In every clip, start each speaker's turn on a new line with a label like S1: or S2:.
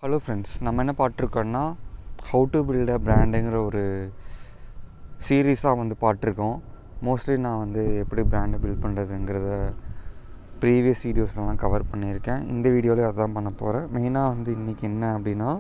S1: Hello friends, நம்ம என்ன பார்த்துருக்கோன்னா how to build அ பிராண்டுங்கிற ஒரு சீரீஸாக பார்த்துருக்கோம். மோஸ்ட்லி நான் எப்படி பிராண்டை பில்ட் பண்ணுறதுங்கிறத ப்ரீவியஸ் வீடியோஸ்லாம் கவர் பண்ணியிருக்கேன். இந்த வீடியோவில் அதான் பண்ண போகிறேன். மெயினாக இன்றைக்கி என்ன அப்படின்னா,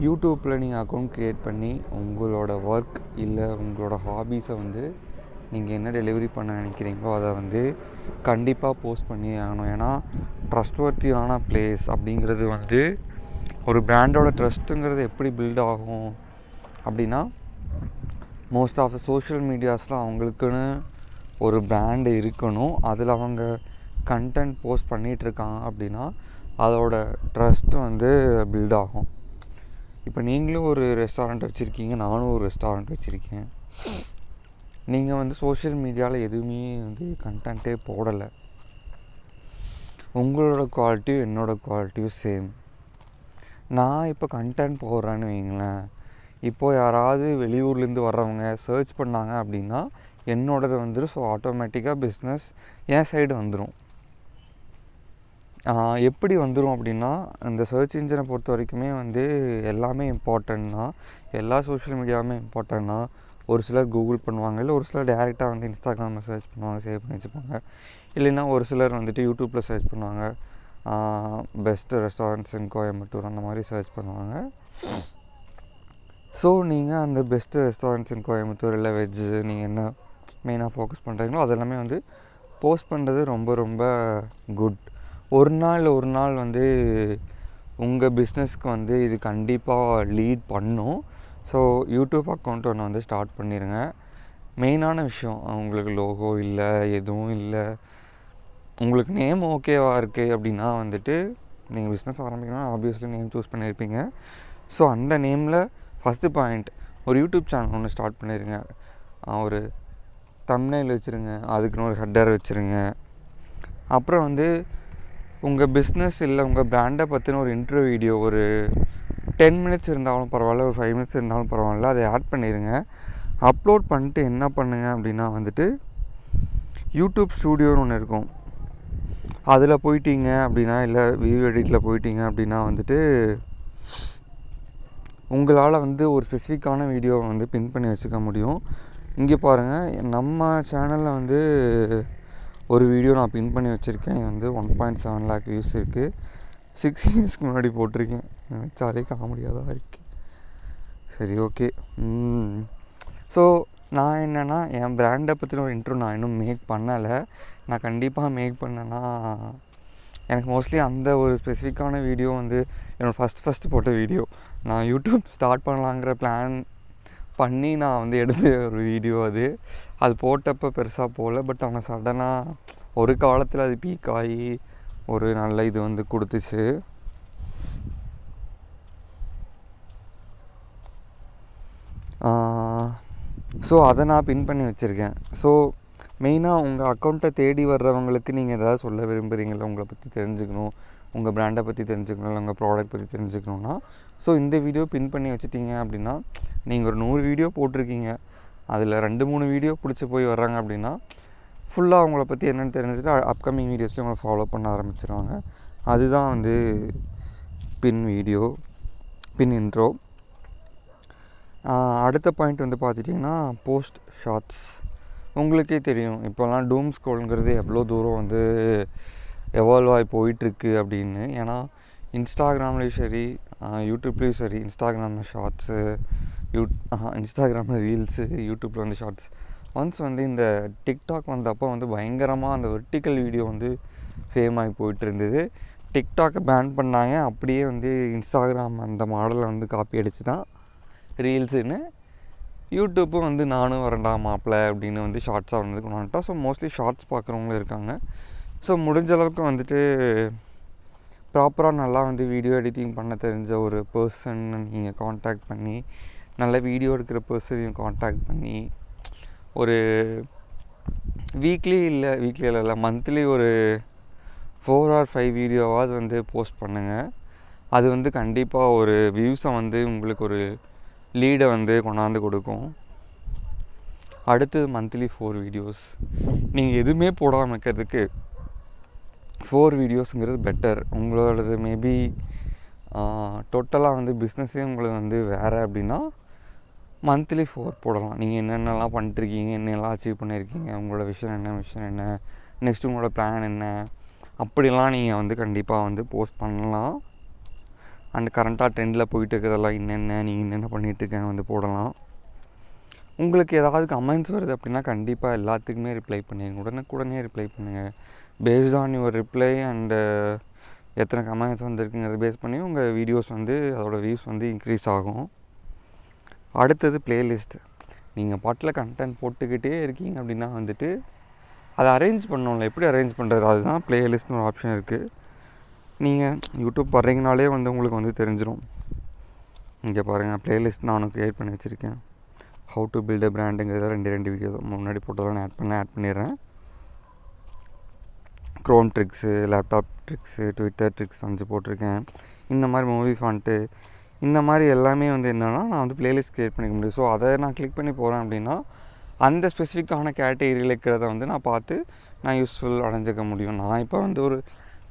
S1: யூடியூப்பில் நீங்கள் அக்கௌண்ட் க்ரியேட் பண்ணி உங்களோட ஒர்க் இல்லை உங்களோட ஹாபீஸை நீங்கள் என்ன டெலிவரி பண்ண நினைக்கிறீங்களோ அதை கண்டிப்பாக போஸ்ட் பண்ணி ஆகணும். ஏன்னா ட்ரஸ்ட்வர்த்தியான பிளேஸ் அப்படிங்கிறது ஒரு பிராண்டோட ட்ரஸ்ட்டுங்கிறது எப்படி பில்ட் ஆகும் அப்படின்னா, மோஸ்ட் ஆஃப் த சோஷியல் மீடியாஸில் அவங்களுக்குன்னு ஒரு பிராண்டு இருக்கணும். அதில் அவங்க கண்டென்ட் போஸ்ட் பண்ணிகிட்ருக்காங்க அப்படின்னா அதோட ட்ரஸ்ட் பில்ட் ஆகும். இப்போ நீங்களும் ஒரு ரெஸ்டாரண்ட் வச்சுருக்கீங்க, நானும் ஒரு ரெஸ்டாரண்ட் வச்சுருக்கேன். நீங்கள் சோஷியல் மீடியாவில் எதுவுமே கண்டென்ட்டே போடலை. உங்களோட குவாலிட்டியும் என்னோடய குவாலிட்டியும் சேம். நான் இப்போ கண்டென்ட் போடுறேன்னு வைங்களேன், இப்போது யாராவது வெளியூர்லேருந்து வர்றவங்க சர்ச் பண்ணாங்க அப்படின்னா என்னோடது வந்துடும். ஸோ ஆட்டோமேட்டிக்காக பிஸ்னஸ் என் சைடு வந்துடும். எப்படி வந்துடும் அப்படின்னா, இந்த சர்ச் இன்ஜினை பொறுத்த வரைக்குமே எல்லாமே இம்பார்ட்டன்ட்னா, எல்லா சோஷியல் மீடியாவுமே இம்பார்ட்டன்ட்னா, ஒரு சிலர் கூகுள் பண்ணுவாங்க, இல்லை ஒரு சிலர் டேரெக்டாக இன்ஸ்டாகிராமில் சர்ச் பண்ணுவாங்க, சேவ் பண்ணி வச்சுப்பாங்க. இல்லைன்னா ஒரு சிலர் யூடியூப்பில் சர்ச் பண்ணுவாங்க, பெஸ்ட்டு ரெஸ்டாரண்ட்ஸ் இன் கோயம்புத்தூர் அந்த மாதிரி சர்ச் பண்ணுவாங்க. ஸோ நீங்கள் அந்த பெஸ்ட்டு ரெஸ்டாரண்ட்ஸ் இன் கோயம்புத்தூர் இல்லை வெஜ்ஜு நீங்கள் என்ன மெயினாக ஃபோக்கஸ் பண்ணுறீங்களோ அதெல்லாமே போஸ்ட் பண்ணுறது ரொம்ப ரொம்ப குட். ஒரு நாள் உங்கள் பிஸ்னஸ்க்கு இது கண்டிப்பாக லீட் பண்ணும். ஸோ யூடியூப் அக்கௌண்ட் ஒன்று ஸ்டார்ட் பண்ணிடுங்க. மெயினான விஷயம், உங்களுக்கு லோகோ இல்லை, எதுவும் இல்லை, உங்களுக்கு நேம் ஓகேவாக இருக்குது அப்படின்னா நீங்கள் பிஸ்னஸ் ஆரம்பிக்கணும்னா ஆப்வியஸ்லி நேம் சூஸ் பண்ணியிருப்பீங்க. ஸோ அந்த நேமில் ஃபஸ்ட்டு பாயிண்ட், ஒரு யூடியூப் சேனல் ஒன்று ஸ்டார்ட் பண்ணிடுங்க. ஒரு தம்ப்நெயில் வச்சுருங்க, அதுக்குன்னு ஒரு ஹெட்டர் வச்சுருங்க. அப்புறம் உங்கள் பிஸ்னஸ் இல்லை உங்கள் பிராண்டை பற்றின ஒரு இன்ட்ரோ வீடியோ ஒரு 10 மினிட்ஸ் இருந்தாலும் பரவாயில்ல, ஒரு 5 மினிட்ஸ் இருந்தாலும் பரவாயில்ல, அதை ஆட் பண்ணிடுங்க. அப்லோட் பண்ணிட்டு என்ன பண்ணுங்க அப்படின்னா யூடியூப் ஸ்டூடியோன்னு ஒன்று இருக்கும், அதில் போயிட்டீங்க அப்படின்னா, இல்லை வியூ எடிட்டில் போயிட்டீங்க அப்படின்னா உங்களால் ஒரு ஸ்பெசிஃபிக்கான வீடியோவை பின் பண்ணி வச்சுக்க முடியும். இங்கே பாருங்கள், நம்ம சேனலில் ஒரு வீடியோ நான் பின் பண்ணி வச்சுருக்கேன். இது 1.7 lakh வியூஸ் இருக்குது. 6 இயர்ஸ்க்கு முன்னாடி போட்டிருக்கேன். நினச்சாலே காமெடியாக தான் இருக்குது. சரி, ஓகே. ஸோ நான் என்னென்னா, என் பிராண்டை பற்றின ஒரு இன்ட்ரோ நான் இன்னும் மேக் பண்ணலை. நான் கண்டிப்பாக மேக் பண்ணேன்னா, எனக்கு மோஸ்ட்லி அந்த ஒரு ஸ்பெசிஃபிக்கான வீடியோ என்னோடய ஃபஸ்ட்டு போட்ட வீடியோ. நான் யூடியூப் ஸ்டார்ட் பண்ணலாங்கிற பிளான் பண்ணி நான் எடுத்த ஒரு வீடியோ. அது போட்டப்போ பெருசாக போகல. பட் அவங்க சடனாக ஒரு காலத்தில் அது பீக் ஆகி ஒரு நல்ல இது கொடுத்துச்சு. ஸோ அதை நான் பின் பண்ணி வச்சுருக்கேன். ஸோ மெயினாக உங்கள் அக்கௌண்ட்டை தேடி வர்றவங்களுக்கு நீங்கள் எதாவது சொல்ல விரும்புகிறீங்களா, உங்களை பற்றி தெரிஞ்சுக்கணும், உங்கள் பிராண்டை பற்றி தெரிஞ்சுக்கணும், இல்லை உங்கள் ப்ராடக்ட் பற்றி தெரிஞ்சுக்கணுன்னா, ஸோ இந்த வீடியோ பின் பண்ணி வச்சுட்டிங்க அப்படின்னா, நீங்கள் ஒரு 100 வீடியோ போட்டிருக்கீங்க, அதில் 2-3 வீடியோ பிடிச்சி போய் வர்றாங்க அப்படின்னா ஃபுல்லாக அவங்கள பற்றி என்னென்னு தெரிஞ்சுட்டு அப்கமிங் வீடியோஸ்லேயும் அவங்களை ஃபாலோ பண்ண ஆரம்பிச்சிருவாங்க. அதுதான் பின் வீடியோ, பின் இன்ட்ரோ. அடுத்த பாயிண்ட் பார்த்துட்டிங்கன்னா, போஸ்ட் ஷார்ட்ஸ். உங்களுக்கே தெரியும், இப்போல்லாம் டூம் ஸ்க்ரோல்ங்கிறது எவ்வளோ தூரம் எவால்வ் ஆகி போயிட்டுருக்கு அப்படின்னு. ஏன்னா இன்ஸ்டாகிராம்லேயும் சரி, யூடியூப்லேயும் சரி, இன்ஸ்டாகிராமில் ஷார்ட்ஸு, இன்ஸ்டாகிராமில் ரீல்ஸு, யூடியூப்பில் ஷார்ட்ஸ். ஒன்ஸ் இந்த டிக்டாக் வந்தப்போ பயங்கரமாக அந்த வெர்டிக்கல் வீடியோ ஃபேம் ஆகி போயிட்டு இருந்தது. டிக்டாக்கை பேன் பண்ணாங்க. அப்படியே இன்ஸ்டாகிராம் அந்த மாடலை காப்பி அடிச்சு தான் ரீல்ஸுன்னு யூடியூப்பும் நானும் வரண்டா மாப்பிள்ள அப்படின்னு ஷார்ட்ஸாக கொண்டு வந்துட்டோம். ஸோ மோஸ்ட்லி ஷார்ட்ஸ் பார்க்குறவங்களும் இருக்காங்க. ஸோ முடிஞ்ச அளவுக்கு ப்ராப்பராக நல்லா வீடியோ எடிட்டிங் பண்ண தெரிஞ்ச ஒரு பர்சன் நீங்கள் காண்டாக்ட் பண்ணி, நல்ல வீடியோ எடுக்கிற பர்சனையும் காண்டாக்ட் பண்ணி, ஒரு வீக்லி இல்லை மந்த்லி ஒரு 4 or 5 வீடியோவாவது போஸ்ட் பண்ணுங்கள். அது கண்டிப்பாக ஒரு வியூஸை உங்களுக்கு ஒரு லீடை கொண்டாந்து கொடுக்கும். அடுத்தது மந்த்லி 4 வீடியோஸ். நீங்கள் எதுவுமே போடாமல் இருக்கிறதுக்கு 4 வீடியோஸுங்கிறது பெட்டர். உங்களோடது மேபி டோட்டலாக வந்து பிஸ்னஸே உங்களுக்கு வந்து வேறு அப்படின்னா மந்த்லி 4 போடலாம். நீங்கள் என்னென்னலாம் பண்ணிட்டுருக்கீங்க, என்னெல்லாம் அச்சீவ் பண்ணியிருக்கீங்க, உங்களோட விஷன் என்ன, நெக்ஸ்ட்டு உங்களோட பிளான் என்ன, அப்படிலாம் நீங்கள் வந்து கண்டிப்பாக வந்து போஸ்ட் பண்ணலாம். அண்ட் கரண்ட்டாக ட்ரெண்டில் போயிட்டு இருக்கிறதெல்லாம் என்னென்ன, நீங்கள் என்னென்ன பண்ணிகிட்ருக்கேன்னு வந்து போடலாம். உங்களுக்கு ஏதாவது கமெண்ட்ஸ் வருது அப்படின்னா கண்டிப்பாக எல்லாத்துக்குமே ரிப்ளை பண்ணுங்க. உடனே ரிப்ளை பண்ணுங்கள். Based on your reply and எத்தனை கமெண்ட்ஸ் வந்துருக்குங்கிறத பேஸ் பண்ணி உங்கள் வீடியோஸ் வந்து அதோடய வியூஸ் வந்து இன்க்ரீஸ் ஆகும். அடுத்தது ப்ளேலிஸ்ட். நீங்கள் பாட்டில் கண்டென்ட் போட்டுக்கிட்டே இருக்கீங்க அப்படின்னா வந்துட்டு அதை அரேஞ்ச் பண்ணணும்ல. எப்படி அரேஞ்ச் பண்ணுறது? அதுதான் ப்ளேலிஸ்ட்னு ஒரு ஆப்ஷன் இருக்குது. நீங்கள் யூடியூப் வர்றீங்கனாலே வந்து உங்களுக்கு வந்து தெரிஞ்சிடும். இங்கே பாருங்கள், ப்ளேலிஸ்ட் நான் க்ரியேட் பண்ணி வச்சுருக்கேன். ஹவு டு பில்ட் அ பிராண்டுங்கிறத 2 வீடியோ முன்னாடி போட்டதெல்லாம் நான் ஆட் பண்ணிடுறேன். Chrome tricks, laptop tricks, Twitter tricks 5 போட்டிருக்கேன். இந்த மாதிரி மூவி ஃபாண்ட்டு, இந்த மாதிரி எல்லாமே வந்து என்னென்னா நான் வந்து ப்ளேலிஸ்ட் க்ரியேட் பண்ணிக்க முடியும். ஸோ அதை நான் கிளிக் பண்ணி போகிறேன் அப்படின்னா அந்த ஸ்பெசிஃபிக்கான கேட்டகரியில் இருக்கிறத வந்து நான் பார்த்து நான் யூஸ்ஃபுல் அடைஞ்சிக்க முடியும். நான் இப்போ வந்து ஒரு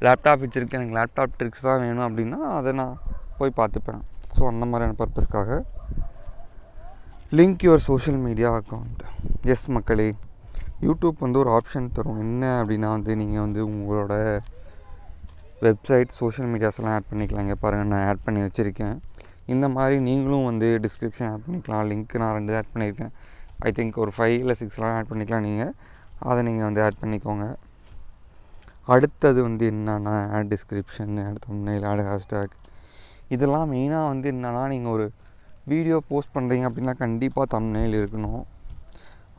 S1: லேப்டாப் வச்சுருக்கேன், எனக்கு லேப்டாப் ட்ரிக்ஸ் தான் வேணும் அப்படின்னா அதை நான் போய் பார்த்துப்பேன். ஸோ அந்த மாதிரியான பர்பஸ்க்காக link your social media account. Yes மக்களே, யூடியூப் வந்து ஒரு ஆப்ஷன் தரும். என்ன அப்படின்னா வந்து நீங்கள் வந்து உங்களோட வெப்சைட், சோஷியல் மீடியாஸ்லாம் ஆட் பண்ணிக்கலாம். இங்கே பாருங்கள், நான் ஆட் பண்ணி வச்சுருக்கேன். இந்த மாதிரி நீங்களும் வந்து டிஸ்கிரிப்ஷன் ஆட் பண்ணிக்கலாம். லிங்க் நான் 2 ஆட் பண்ணியிருக்கேன். ஐ திங்க் ஒரு 5 இல்லை 6 ஆட் பண்ணிக்கலாம். நீங்கள் அதை நீங்கள் வந்து ஆட் பண்ணிக்கோங்க. அடுத்தது வந்து என்னென்னா add description, add thumbnail, add hashtag. இதெல்லாம் மெயினாக வந்து என்னென்னா நீங்கள் ஒரு வீடியோ போஸ்ட் பண்ணுறீங்க அப்படின்னா கண்டிப்பாக தம்ப்நெயில் இருக்கணும்.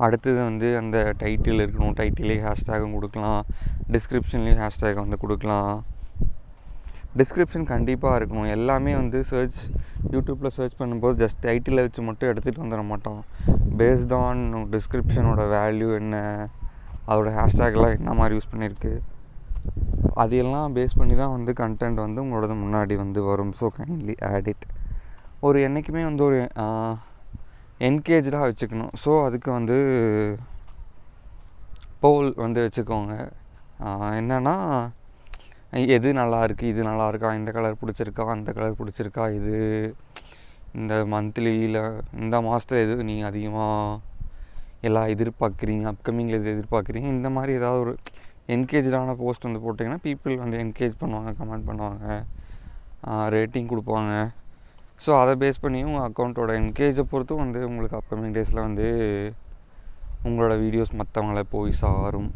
S1: அடுத்தது வந்து அந்த டைட்டில் இருக்கணும். டைட்டிலே ஹேஷ்டேக்கும் கொடுக்கலாம், டிஸ்கிரிப்ஷன்லேயும் ஹேஷ்டேக் வந்து கொடுக்கலாம். டிஸ்கிரிப்ஷன் கண்டிப்பாக இருக்கணும். எல்லாமே வந்து யூடியூப்பில் சர்ச் பண்ணும்போது ஜஸ்ட் டைட்டிலை வச்சு மட்டும் எடுத்துகிட்டு வந்துட மாட்டோம். பேஸ்ட் ஆன் டிஸ்கிரிப்ஷனோட வேல்யூ என்ன, அதோடய ஹேஷ்டேக்லாம் என்ன மாதிரி யூஸ் பண்ணியிருக்கு, அதையெல்லாம் பேஸ் பண்ணி தான் வந்து கண்டென்ட் வந்து உங்களோட முன்னாடி வந்து வரும். So kindly add it. ஒரு என்றைக்குமே வந்து ஒரு என்கேஜாக வச்சுக்கணும். ஸோ அதுக்கு வந்து போல் வந்து வச்சுக்கோங்க. என்னென்னா எது நல்லாயிருக்கு, இது நல்லாயிருக்கா, இந்த கலர் பிடிச்சிருக்கா, அந்த கலர் பிடிச்சிருக்கா, இது இந்த மந்த்லியில் இந்த மாதத்தில் எது நீங்கள் அதிகமாக எல்லாம் எதிர்பார்க்குறீங்க, அப்கமிங்கில் எது எதிர்பார்க்குறீங்க, இந்த மாதிரி ஏதாவது ஒரு என்கேஜான போஸ்ட் வந்து போட்டிங்கன்னா பீப்புள் வந்து என்கேஜ் பண்ணுவாங்க, கமெண்ட் பண்ணுவாங்க, ரேட்டிங் கொடுப்பாங்க. ஸோ அதை பேஸ் பண்ணியும் உங்கள் அக்கௌண்ட்டோட என்கேஜை பொறுத்தும் வந்து உங்களுக்கு அப்கமிங் டேஸில் வந்து உங்களோட வீடியோஸ் மற்றவங்கள போய் சேரும்.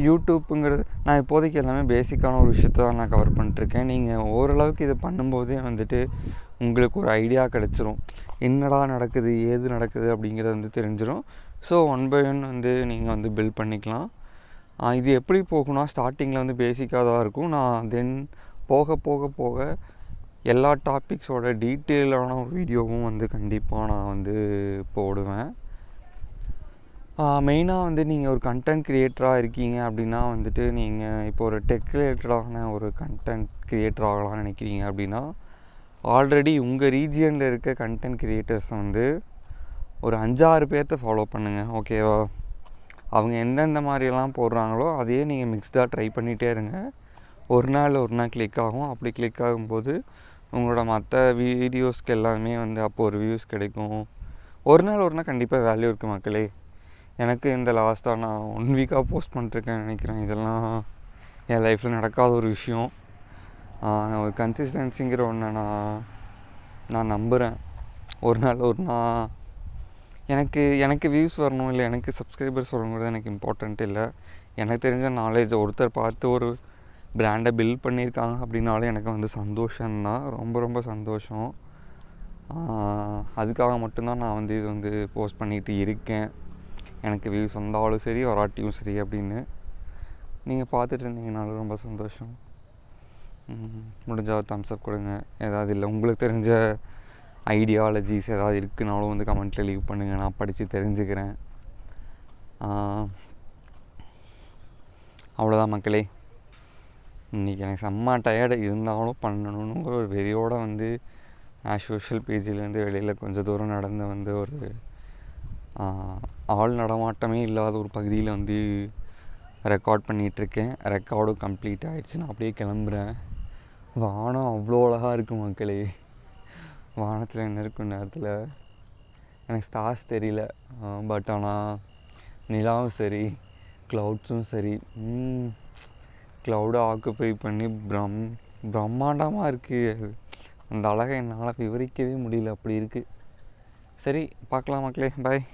S1: யூடியூப்புங்கிறது நான் இப்போதைக்கு எல்லாமே பேசிக்கான ஒரு விஷயத்தை தான் நான் கவர் பண்ணிட்டுருக்கேன். நீங்கள் ஓரளவுக்கு இதை பண்ணும்போதே வந்துட்டு உங்களுக்கு ஒரு ஐடியா கிடச்சிரும். என்னடா நடக்குது, ஏது நடக்குது அப்படிங்கிறது வந்து தெரிஞ்சிடும். ஸோ 1 by 1 வந்து நீங்கள் வந்து பில்ட் பண்ணிக்கலாம். இது எப்படி போகும்னா ஸ்டார்டிங்கில் வந்து பேசிக்காக தான் இருக்கும். நான் தென் போக எல்லா டாபிக்ஸோட டீட்டெயிலான ஒரு வீடியோவும் வந்து கண்டிப்பாக நான் வந்து போடுவேன். மெயினாக வந்து நீங்கள் ஒரு கண்டென்ட் க்ரியேட்டராக இருக்கீங்க அப்படின்னா வந்துட்டு நீங்கள் இப்போ ஒரு டெக் ரிலேட்டடான ஒரு கண்டென்ட் க்ரியேட்டர் ஆகலாம்னு நினைக்கிறீங்க அப்படின்னா ஆல்ரெடி உங்கள் ரீஜியனில் இருக்க கண்டென்ட் க்ரியேட்டர்ஸ் வந்து ஒரு 5-6 பேர்த்த ஃபாலோ பண்ணுங்கள். ஓகேவா? அவங்க எந்தெந்த மாதிரியெல்லாம் போடுறாங்களோ அதையே நீங்கள் மிக்ஸ்டாக ட்ரை பண்ணிகிட்டே இருங்க. ஒரு நாள் கிளிக் ஆகும். அப்படி கிளிக் ஆகும்போது உங்களோட மற்ற வீடியோஸ்க்கு எல்லாமே வந்து அப்போது ஒரு வியூஸ் கிடைக்கும். ஒரு நாள் கண்டிப்பாக வேல்யூ இருக்குது மக்களே. எனக்கு இந்த லாஸ்ட்டாக நான் 1 வீக்காக போஸ்ட் பண்ணிட்டுருக்கேன்னு நினைக்கிறேன். இதெல்லாம் என் லைஃப்பில் நடக்காத ஒரு விஷயம். ஒரு கன்சிஸ்டன்சிங்கிற ஒன்று நான் நம்புகிறேன். ஒரு நாள் எனக்கு வியூஸ் வரணும், இல்லை எனக்கு சப்ஸ்கிரைபர்ஸ் வரணுங்கிறது எனக்கு இம்பார்ட்டண்ட் இல்லை. எனக்கு தெரிஞ்ச நாலேஜ் ஒருத்தர் பார்த்து ஒரு பிராண்டை பில்ட் பண்ணியிருக்காங்க அப்படின்னாலே எனக்கு வந்து சந்தோஷம்தான், ரொம்ப சந்தோஷம். அதுக்காக மட்டும்தான் நான் வந்து இது வந்து போஸ்ட் பண்ணிகிட்டு இருக்கேன். எனக்கு வியூஸ் வந்தாலும் சரி, வராட்டியும் சரி அப்படின்னு நீங்கள் பார்த்துட்டு இருந்தீங்கனாலும் ரொம்ப சந்தோஷம். முடிஞ்சால் தம்ஸ்அப் கொடுங்க. ஏதாவது இல்லை உங்களுக்கு தெரிஞ்ச ஐடியாலஜிஸ் ஏதாவது இருக்குனாலும் வந்து கமெண்ட்டில் லீவ் பண்ணுங்கள். நான் படித்து தெரிஞ்சுக்கிறேன். அவ்வளோதான் மக்களே. இன்றைக்கி எனக்கு செம்ம டயர்டு இருந்தாலும் பண்ணணுன்னு ஒரு வெறியோடு வந்து சோஷியல் பேஜிலேருந்து வெளியில் கொஞ்சம் தூரம் நடந்து வந்து ஒரு ஆள் நடமாட்டமே இல்லாத ஒரு பகுதியில் வந்து ரெக்கார்ட் பண்ணிகிட்ருக்கேன். ரெக்கார்டும் கம்ப்ளீட் ஆகிடுச்சு. நான் அப்படியே கிளம்புறேன். வானம் அவ்வளோ அழகாக இருக்குது மக்களே. வானத்தில் என்ன இருக்கும் நேரத்தில் எனக்கு ஸ்டார்ஸ் தெரியல. பட் ஆனால் நிலாவும் சரி க்ளவுட்ஸும் சரி க்ளவுடை ஆக்குப்பை பண்ணி பிரம்மாண்டமாக இருக்குது. அந்த அழகை என்னால் விவரிக்கவே முடியல, அப்படி இருக்குது. சரி, பார்க்கலாம் மக்களே, பாய்.